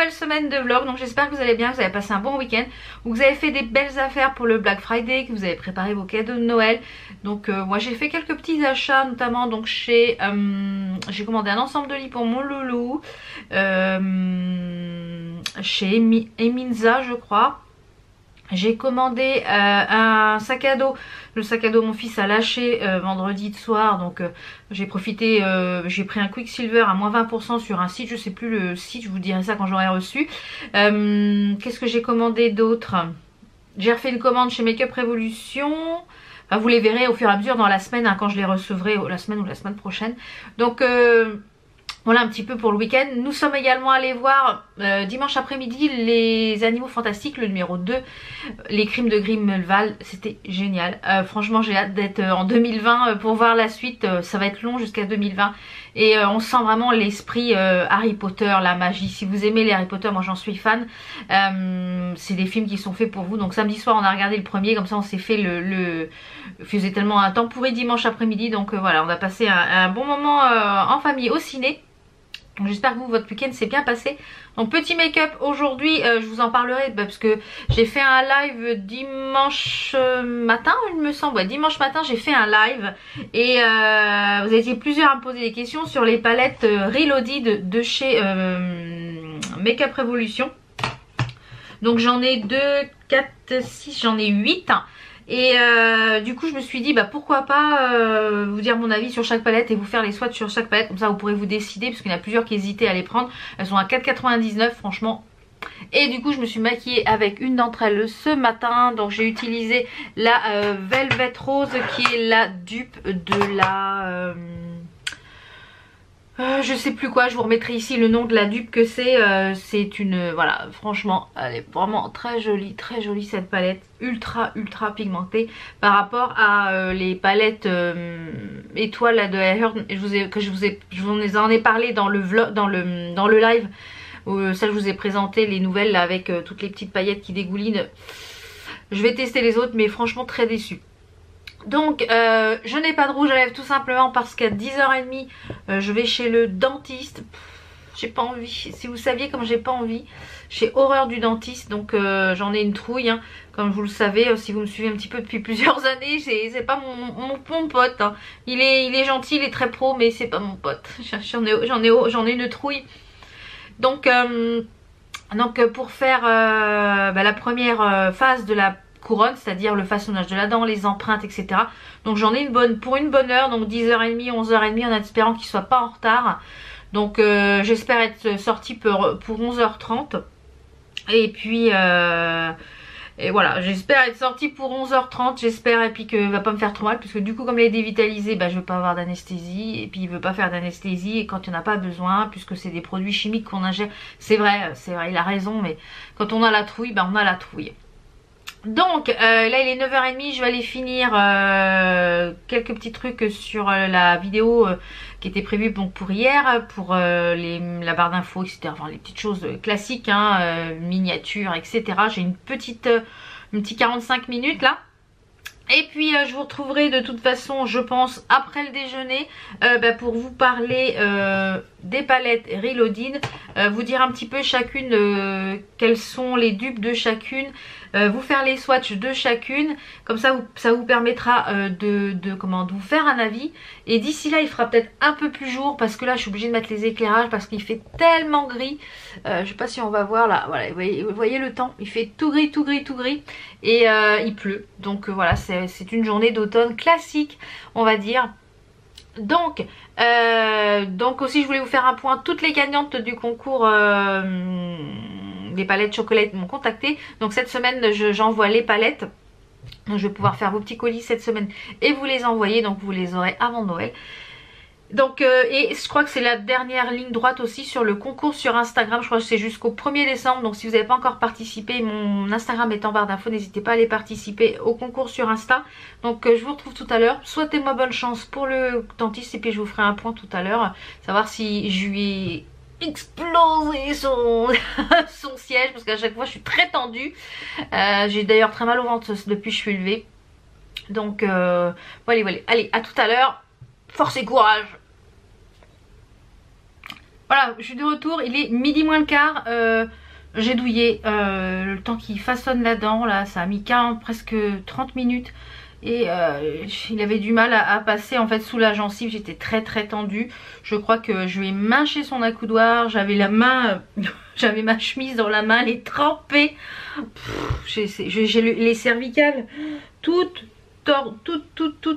nouvelle semaine de vlog. Donc j'espère que vous allez bien, que vous avez passé un bon week-end, que vous avez fait des belles affaires pour le Black Friday, que vous avez préparé vos cadeaux de Noël. Donc moi j'ai fait quelques petits achats, notamment donc chez j'ai commandé un ensemble de lits pour mon loulou chez Eminza je crois. J'ai commandé un sac à dos. Le sac à dos mon fils a lâché vendredi de soir. Donc j'ai profité, j'ai pris un Quicksilver à moins 20% sur un site. Je sais plus le site, je vous dirai ça quand j'aurai reçu. Qu'est-ce que j'ai commandé d'autre? J'ai refait une commande chez Make Up Revolution. Enfin, vous les verrez au fur et à mesure dans la semaine hein, quand je les recevrai, la semaine ou la semaine prochaine. Donc voilà un petit peu pour le week-end. Nous sommes également allés voir dimanche après-midi Les Animaux Fantastiques, le numéro 2, Les Crimes de Grindelwald. C'était génial. Franchement j'ai hâte d'être en 2020 pour voir la suite. Ça va être long jusqu'à 2020. Et on sent vraiment l'esprit Harry Potter, la magie. Si vous aimez les Harry Potter, moi j'en suis fan. C'est des films qui sont faits pour vous. Donc samedi soir on a regardé le premier, comme ça on s'est fait il faisait tellement un temps pourri dimanche après-midi. Donc voilà, on a passé un bon moment en famille au ciné. J'espère que vous, votre week-end s'est bien passé. Donc petit make-up aujourd'hui, je vous en parlerai parce que j'ai fait un live dimanche matin, il me semble. Ouais, dimanche matin j'ai fait un live et vous avez été plusieurs à me poser des questions sur les palettes Reloaded de chez Make Up Revolution. Donc j'en ai 2, 4, 6, j'en ai 8. Et du coup je me suis dit bah pourquoi pas vous dire mon avis sur chaque palette et vous faire les swatchs sur chaque palette, comme ça vous pourrez vous décider parce qu'il y en a plusieurs qui hésitaient à les prendre. Elles sont à 4,99 franchement. Et du coup je me suis maquillée avec une d'entre elles ce matin. Donc j'ai utilisé la Velvet Rose qui est la dupe de la je sais plus quoi, je vous remettrai ici le nom de la dupe que c'est. C'est une, voilà, franchement, elle est vraiment très jolie cette palette. Ultra pigmentée par rapport à les palettes étoiles là, de Hearn. Je vous en ai parlé dans le vlog, dans le live. Ça je vous ai présenté les nouvelles là, avec toutes les petites paillettes qui dégoulinent. Je vais tester les autres mais franchement très déçue. Donc je n'ai pas de rouge à lèvres tout simplement parce qu'à 10h30 je vais chez le dentiste. J'ai pas envie, si vous saviez comme j'ai pas envie, j'ai horreur du dentiste. Donc j'en ai une trouille hein. Comme vous le savez, si vous me suivez un petit peu depuis plusieurs années, c'est pas mon pote hein. Il est gentil, il est très pro mais c'est pas mon pote. J'en ai une trouille. Donc pour faire la première phase de la couronne, c'est-à-dire le façonnage de la dent, les empreintes, etc. Donc j'en ai une bonne pour une bonne heure, donc 10h30, 11h30 en espérant qu'il soit pas en retard. Donc j'espère être sortie pour 11h30. Et puis et voilà, j'espère être sortie pour 11h30, j'espère, et puis que va pas me faire trop mal, puisque du coup comme elle est dévitalisée, bah, je veux pas avoir d'anesthésie, et puis il veut pas faire d'anesthésie, et quand il n'y en a pas besoin, puisque c'est des produits chimiques qu'on ingère, c'est vrai, il a raison, mais quand on a la trouille, bah on a la trouille. Donc là il est 9h30, je vais aller finir quelques petits trucs sur la vidéo qui était prévue donc, pour hier, pour la barre d'infos, etc. Enfin les petites choses classiques, hein, miniatures, etc. J'ai une petite 45 minutes là. Et puis je vous retrouverai de toute façon je pense après le déjeuner pour vous parler des palettes Reloaded, vous dire un petit peu chacune quelles sont les dupes de chacune, vous faire les swatchs de chacune, comme ça vous permettra de vous faire un avis. Et d'ici là il fera peut-être un peu plus jour parce que là je suis obligée de mettre les éclairages parce qu'il fait tellement gris. Je sais pas si on va voir là, voilà, vous voyez le temps, il fait tout gris et il pleut, donc voilà, c'est une journée d'automne classique on va dire. Donc aussi je voulais vous faire un point, toutes les gagnantes du concours des palettes chocolat m'ont contacté. Donc cette semaine j'envoie les palettes, donc je vais pouvoir faire vos petits colis cette semaine et vous les envoyer, donc vous les aurez avant Noël. Donc et je crois que c'est la dernière ligne droite aussi sur le concours sur Instagram. Je crois que c'est jusqu'au 1er décembre. Donc si vous n'avez pas encore participé, mon Instagram est en barre d'infos, n'hésitez pas à aller participer au concours sur Insta. Donc je vous retrouve tout à l'heure. Souhaitez-moi bonne chance pour le dentiste et puis je vous ferai un point tout à l'heure, savoir si je lui ai explosé son siège, parce qu'à chaque fois je suis très tendue. J'ai d'ailleurs très mal au ventre depuis que je suis levée. Donc voilà, allez à tout à l'heure, force et courage. Voilà, je suis de retour, il est midi moins le quart. J'ai douillé le temps qu'il façonne la dent, là ça a mis 40, presque 30 minutes. Et il avait du mal à passer en fait sous la gencive, j'étais très tendue. Je crois que je lui ai mâché son accoudoir, j'avais la main, j'avais ma chemise dans la main, elle est trempée. J'ai les cervicales toutes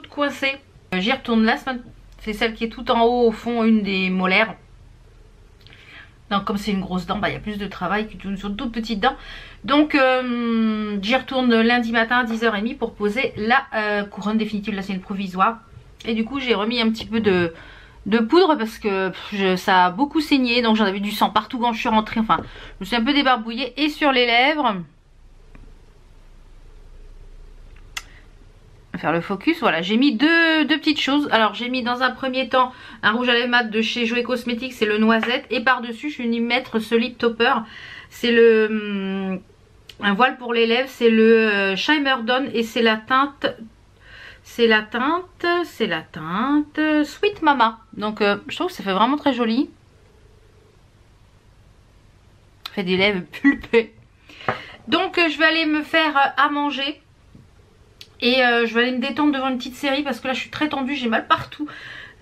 coincées. J'y retourne là, c'est celle qui est tout en haut au fond, une des molaires. Donc comme c'est une grosse dent, bah, il y a plus de travail qu'une sur une toute petite dent. Donc j'y retourne lundi matin à 10h30 pour poser la couronne définitive. Là c'est une provisoire. Et du coup j'ai remis un petit peu de poudre parce que ça a beaucoup saigné. Donc j'en avais du sang partout quand je suis rentrée. Enfin je me suis un peu débarbouillée. Et sur les lèvres, faire le focus, voilà, j'ai mis deux petites choses. Alors j'ai mis dans un premier temps un rouge à lèvres mat de chez Jouer Cosmétiques, c'est le noisette, et par dessus je suis venue mettre ce lip topper, c'est le un voile pour les lèvres, c'est le Shimmer Dawn, et c'est la teinte Sweet Mama. Donc je trouve que ça fait vraiment très joli, ça fait des lèvres pulpées. Donc je vais aller me faire à manger. Et je vais aller me détendre devant une petite série parce que là je suis très tendue, j'ai mal partout.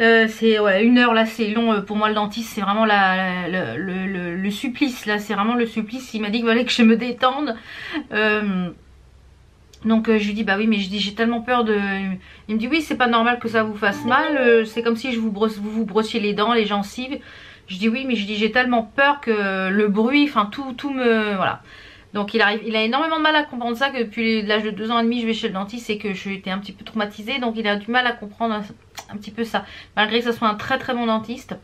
C'est ouais, 1 heure là, c'est long pour moi le dentiste, c'est vraiment le supplice là, c'est vraiment le supplice. Il m'a dit qu'il fallait que je me détende. Donc je lui dis bah oui, mais je dis j'ai tellement peur de... Il me dit oui, c'est pas normal que ça vous fasse mal, c'est comme si vous vous brossiez les dents, les gencives. Je dis oui, mais je dis j'ai tellement peur que le bruit, enfin tout me... Voilà. Donc il a énormément de mal à comprendre ça, que depuis l'âge de 2 ans et demi je vais chez le dentiste et que je été un petit peu traumatisée. Donc il a du mal à comprendre un petit peu ça. Malgré que ce soit un très bon dentiste.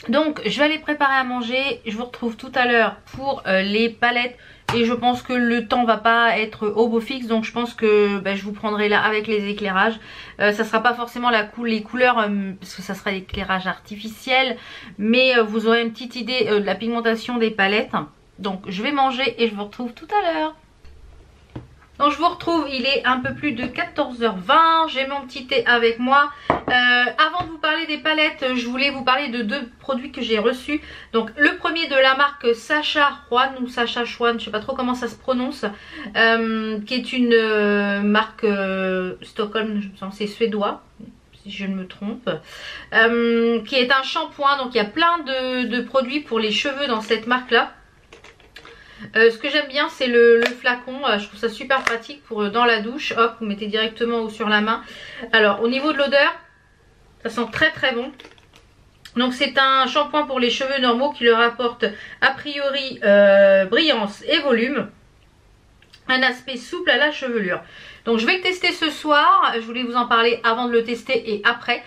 Donc je vais aller préparer à manger. Je vous retrouve tout à l'heure pour les palettes. Et je pense que le temps va pas être au beau fixe. Donc je pense que je vous prendrai là avec les éclairages. Ça sera pas forcément les couleurs parce que ça sera l'éclairage artificiel. Mais vous aurez une petite idée de la pigmentation des palettes. Donc je vais manger et je vous retrouve tout à l'heure. Donc je vous retrouve, il est un peu plus de 14h20, j'ai mon petit thé avec moi. Avant de vous parler des palettes, je voulais vous parler de 2 produits que j'ai reçus. Donc le premier de la marque Sacha Juan ou Sacha Juan, je sais pas trop comment ça se prononce, qui est une marque Stockholm, je me sens c'est suédois si je ne me trompe, qui est un shampoing. Donc il y a plein de produits pour les cheveux dans cette marque là. Ce que j'aime bien c'est le flacon, je trouve ça super pratique pour dans la douche, hop vous mettez directement sur la main. Alors au niveau de l'odeur, ça sent très bon. Donc c'est un shampoing pour les cheveux normaux qui leur apporte a priori brillance et volume, un aspect souple à la chevelure. Donc je vais le tester ce soir, je voulais vous en parler avant de le tester et après,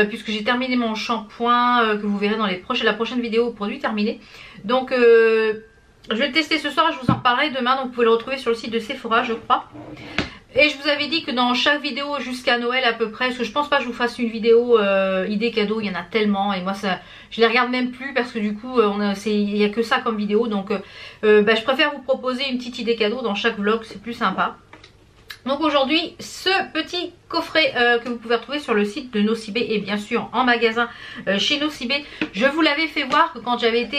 puisque j'ai terminé mon shampoing que vous verrez dans la prochaine vidéo produit terminé. Donc je vais le tester ce soir, je vous en reparlerai demain, donc vous pouvez le retrouver sur le site de Sephora je crois. Et je vous avais dit que dans chaque vidéo jusqu'à Noël à peu près, parce que je pense pas que je vous fasse une vidéo idée cadeau, il y en a tellement et moi ça, je les regarde même plus parce que du coup il n'y a que ça comme vidéo. Donc je préfère vous proposer une petite idée cadeau dans chaque vlog, c'est plus sympa. Donc aujourd'hui ce petit coffret que vous pouvez retrouver sur le site de Nocibé et bien sûr en magasin chez Nocibé. Je vous l'avais fait voir que quand j'avais été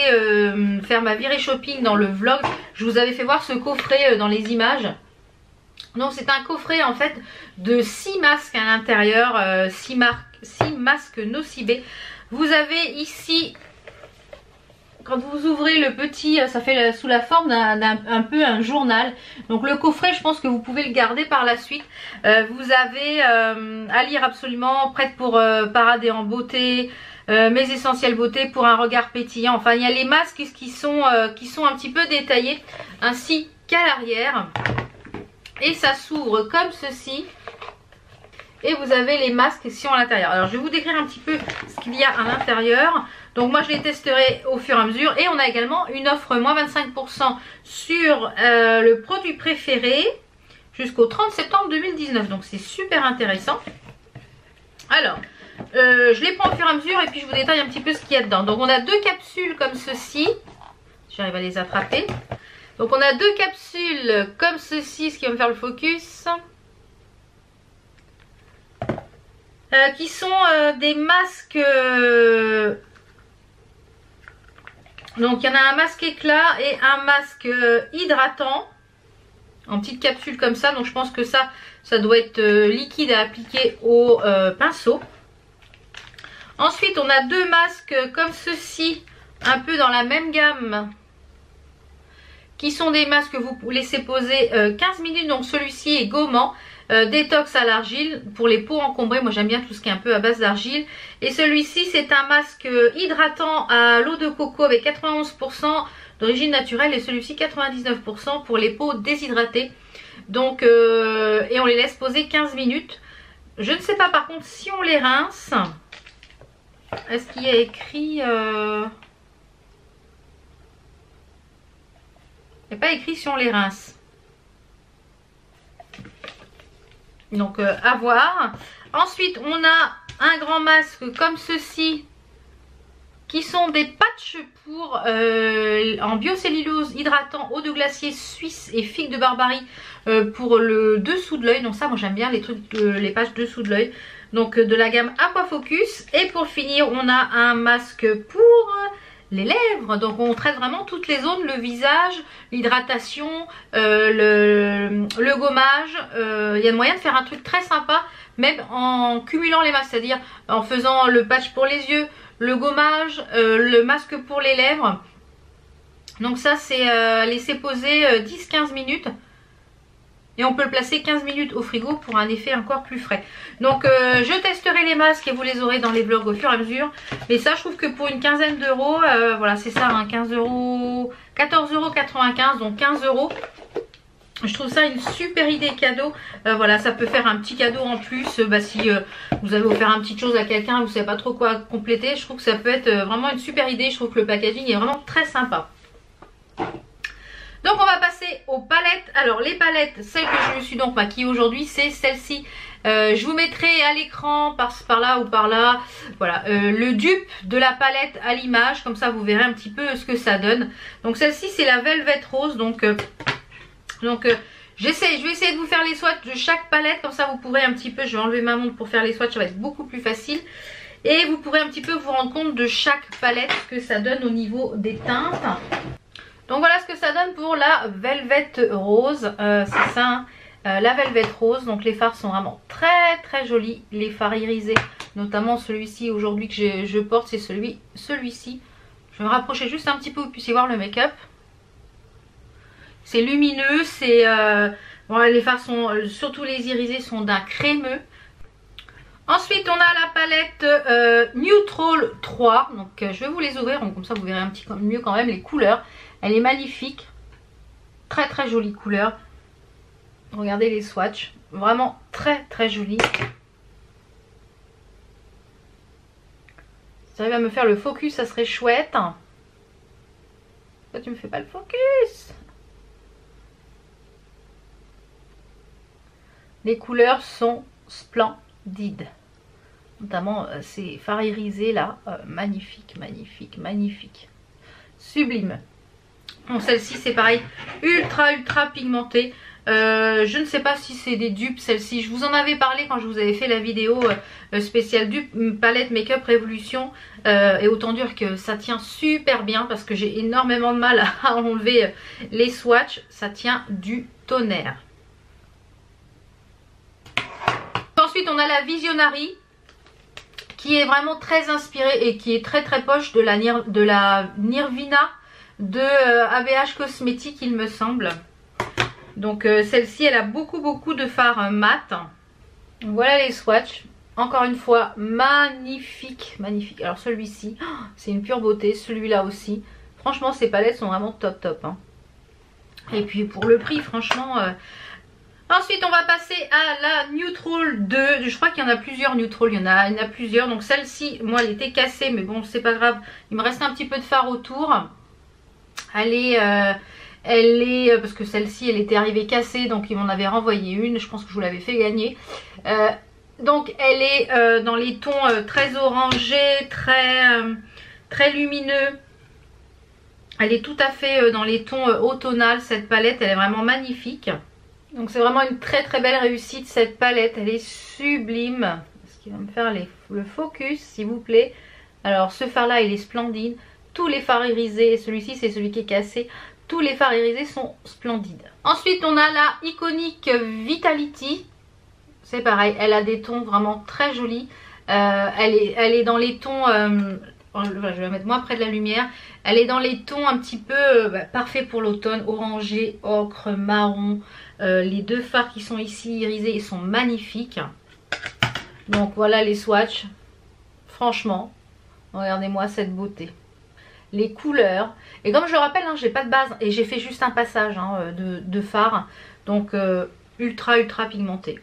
faire ma virée shopping dans le vlog, je vous avais fait voir ce coffret dans les images. Donc c'est un coffret en fait de 6 masques à l'intérieur, 6 masques Nocibé. Vous avez ici, quand vous ouvrez le petit, ça fait sous la forme d'un peu un journal. Donc le coffret, je pense que vous pouvez le garder par la suite. Vous avez à lire absolument, prête pour parader en beauté, mes essentiels beauté pour un regard pétillant. Enfin, il y a les masques qui sont un petit peu détaillés, ainsi qu'à l'arrière. Et ça s'ouvre comme ceci. Et vous avez les masques qui sont à l'intérieur. Alors je vais vous décrire un petit peu ce qu'il y a à l'intérieur. Donc moi je les testerai au fur et à mesure. Et on a également une offre moins 25% sur le produit préféré jusqu'au 30 septembre 2019. Donc c'est super intéressant. Alors je les prends au fur et à mesure et puis je vous détaille un petit peu ce qu'il y a dedans. Donc on a 2 capsules comme ceci. J'arrive à les attraper. Donc on a 2 capsules comme ceci, ce qui va me faire le focus. qui sont des masques. Donc il y en a un masque éclat et un masque hydratant en petite capsule comme ça. Donc je pense que ça doit être liquide à appliquer au pinceau. Ensuite on a deux masques comme ceci, un peu dans la même gamme, qui sont des masques que vous laissez poser 15 minutes. Donc celui-ci est gommant, détox à l'argile pour les peaux encombrées. Moi j'aime bien tout ce qui est un peu à base d'argile. Et celui-ci c'est un masque hydratant à l'eau de coco avec 91% d'origine naturelle et celui-ci 99% pour les peaux déshydratées. Donc et on les laisse poser 15 minutes. Je ne sais pas par contre si on les rince. Est-ce qu'il y a écrit il n'y a pas écrit si on les rince. Donc à voir. Ensuite on a un grand masque comme ceci, qui sont des patchs pour en biocellulose hydratant, eau de glacier suisse et figue de Barbarie pour le dessous de l'œil. Donc ça moi j'aime bien les trucs, les patchs dessous de l'œil. Donc de la gamme Aquafocus. Et pour finir on a un masque pour les lèvres. Donc on traite vraiment toutes les zones, le visage, l'hydratation, le gommage. Il y a moyen de faire un truc très sympa, même en cumulant les masques, c'est-à-dire en faisant le patch pour les yeux, le gommage, le masque pour les lèvres. Donc ça c'est laisser poser 10-15 minutes. Et on peut le placer 15 minutes au frigo pour un effet encore plus frais. Donc je testerai les masques et vous les aurez dans les vlogs au fur et à mesure. Mais ça je trouve que pour une quinzaine d'euros, voilà c'est ça, hein, 15 euros, 14,95 €, donc 15 €. Je trouve ça une super idée cadeau. Voilà, ça peut faire un petit cadeau en plus. Si vous avez offert une petite chose à quelqu'un, vous ne savez pas trop quoi compléter. Je trouve que ça peut être vraiment une super idée. Je trouve que le packaging est vraiment très sympa. Donc on va passer aux palettes. Alors les palettes, celles que je me suis donc maquillée aujourd'hui, c'est celle-ci. Je vous mettrai à l'écran par là ou par là, voilà, le dupe de la palette à l'image. Comme ça vous verrez un petit peu ce que ça donne. Donc celle-ci c'est la Velvet Rose. Donc je vais essayer de vous faire les swatchs de chaque palette. Comme ça vous pourrez un petit peu, je vais enlever ma montre pour faire les swatchs, ça va être beaucoup plus facile. Et vous pourrez un petit peu vous rendre compte de chaque palette, ce que ça donne au niveau des teintes. Donc voilà ce que ça donne pour la Velvet Rose, c'est ça, hein, la Velvet Rose. Donc les fards sont vraiment très très jolis, les fards irisés, notamment celui-ci aujourd'hui que je porte, c'est celui-ci. Je vais me rapprocher juste un petit peu pour que vous puissiez voir le make-up. C'est lumineux, c'est voilà, les fards sont, surtout les irisés, sont d'un crémeux. Ensuite on a la palette Neutral 3, donc je vais vous les ouvrir, donc, comme ça vous verrez un petit peu mieux quand même les couleurs. Elle est magnifique, très très jolie couleur. Regardez les swatchs, vraiment très très jolie. Si tu arrives à me faire le focus, ça serait chouette. Pourquoi tu me fais pas le focus? Les couleurs sont splendides. Notamment ces fards irisés là, magnifique, magnifique, magnifique. Sublime. Bon, celle-ci c'est pareil, ultra pigmentée. Je ne sais pas si c'est des dupes celle-ci. Je vous en avais parlé quand je vous avais fait la vidéo spéciale dupe palette Make-up Révolution. Et autant dire que ça tient super bien parce que j'ai énormément de mal à enlever les swatchs. Ça tient du tonnerre. Ensuite on a la Visionary, qui est vraiment très inspirée et qui est très proche de la Nirvana de ABH Cosmétiques, il me semble. Donc celle-ci elle a beaucoup de fards mat. Voilà les swatchs, encore une fois magnifique, magnifique. Alors celui-ci c'est une pure beauté, celui-là aussi. Franchement ces palettes sont vraiment top hein. Et puis pour le prix franchement Ensuite on va passer à la Neutral 2. Je crois qu'il y en a plusieurs Neutral, il y en a plusieurs. Donc celle-ci, moi elle était cassée, mais bon c'est pas grave. Il me reste un petit peu de fard autour. Elle est parce que celle-ci elle était arrivée cassée, donc ils m'en avaient renvoyé une. Je pense que je vous l'avais fait gagner. Donc elle est dans les tons très orangés, très lumineux. Elle est tout à fait dans les tons automnales, cette palette. Elle est vraiment magnifique. Donc c'est vraiment une très belle réussite cette palette. Elle est sublime. Est-ce qui va me faire le focus s'il vous plaît. Alors ce fard là il est splendide. Tous les fards irisés, celui-ci c'est celui qui est cassé. Tous les fards irisés sont splendides. Ensuite on a la iconique Vitality. C'est pareil, elle a des tons vraiment très jolis. Elle est dans les tons, je vais la mettre moins près de la lumière. Elle est dans les tons un petit peu parfaits pour l'automne, orangé, ocre, marron. Les deux fards qui sont ici irisés, ils sont magnifiques. Donc voilà les swatchs. Franchement, regardez-moi cette beauté. Les couleurs. Et comme je le rappelle, hein, j'ai pas de base et j'ai fait juste un passage de fard. Donc ultra pigmenté.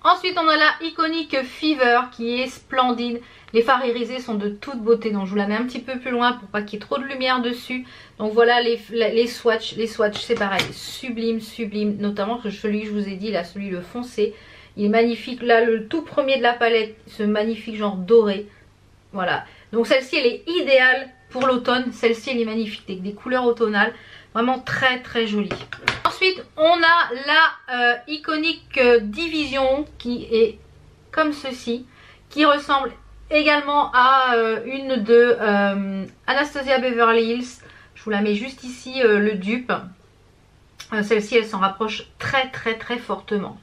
Ensuite on a la iconique Fever qui est splendide. Les fards irisés sont de toute beauté. Donc je vous la mets un petit peu plus loin pour pas qu'il y ait trop de lumière dessus. Donc voilà les swatchs. Les swatchs c'est pareil. Sublime. Notamment celui que je vous ai dit là, celui le foncé. Il est magnifique. Là le tout premier de la palette. Ce magnifique genre doré. Voilà. Donc celle-ci elle est idéale pour l'automne. Celle-ci elle est magnifique avec des couleurs automnales. Vraiment très jolie. Ensuite on a la iconique Division qui est comme ceci. Qui ressemble également à une de Anastasia Beverly Hills. Je vous la mets juste ici le dupe. Celle-ci elle s'en rapproche très fortement.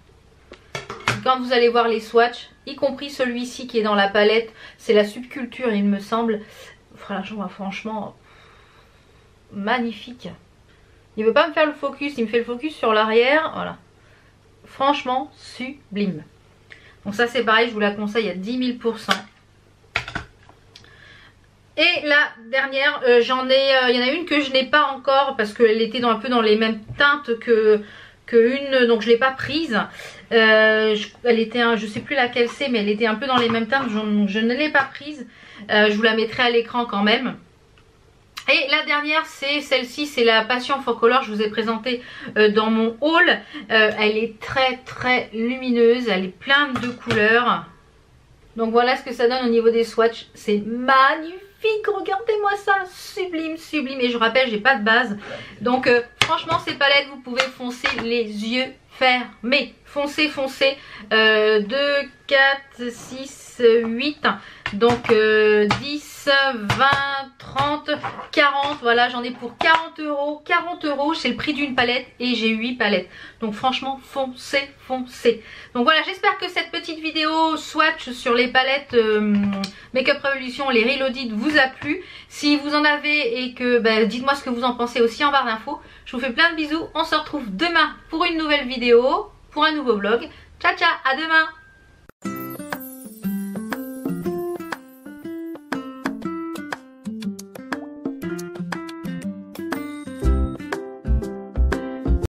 Quand vous allez voir les swatchs, y compris celui-ci qui est dans la palette, c'est la subculture il me semble. Franchement magnifique. Il veut pas me faire le focus, il me fait le focus sur l'arrière. Voilà. Franchement sublime. Donc ça c'est pareil, je vous la conseille à 10 000%. Et la dernière, il y en a une que je n'ai pas encore parce qu'elle était un peu dans les mêmes teintes que une, donc je ne l'ai pas prise. Elle était, je sais plus laquelle c'est, mais elle était un peu dans les mêmes teintes, donc je ne l'ai pas prise. Je vous la mettrai à l'écran quand même. Et la dernière c'est celle-ci, c'est la Passion for Color, je vous ai présenté dans mon haul. Elle est très lumineuse, elle est pleine de couleurs. Donc voilà ce que ça donne au niveau des swatchs, c'est magnifique, regardez-moi ça, sublime. Et je rappelle, j'ai pas de base. Donc franchement ces palettes, vous pouvez foncer les yeux fermés. Foncez. 2, 4, 6, 8. Donc 10, 20, 30, 40. Voilà, j'en ai pour 40 euros. 40 euros, c'est le prix d'une palette et j'ai 8 palettes. Donc franchement, foncez. Donc voilà, j'espère que cette petite vidéo swatch sur les palettes Make Up Revolution, les Reloaded vous a plu. Si vous en avez et que, dites-moi ce que vous en pensez aussi en barre d'infos. Je vous fais plein de bisous. On se retrouve demain pour une nouvelle vidéo, pour un nouveau vlog. Ciao, à demain!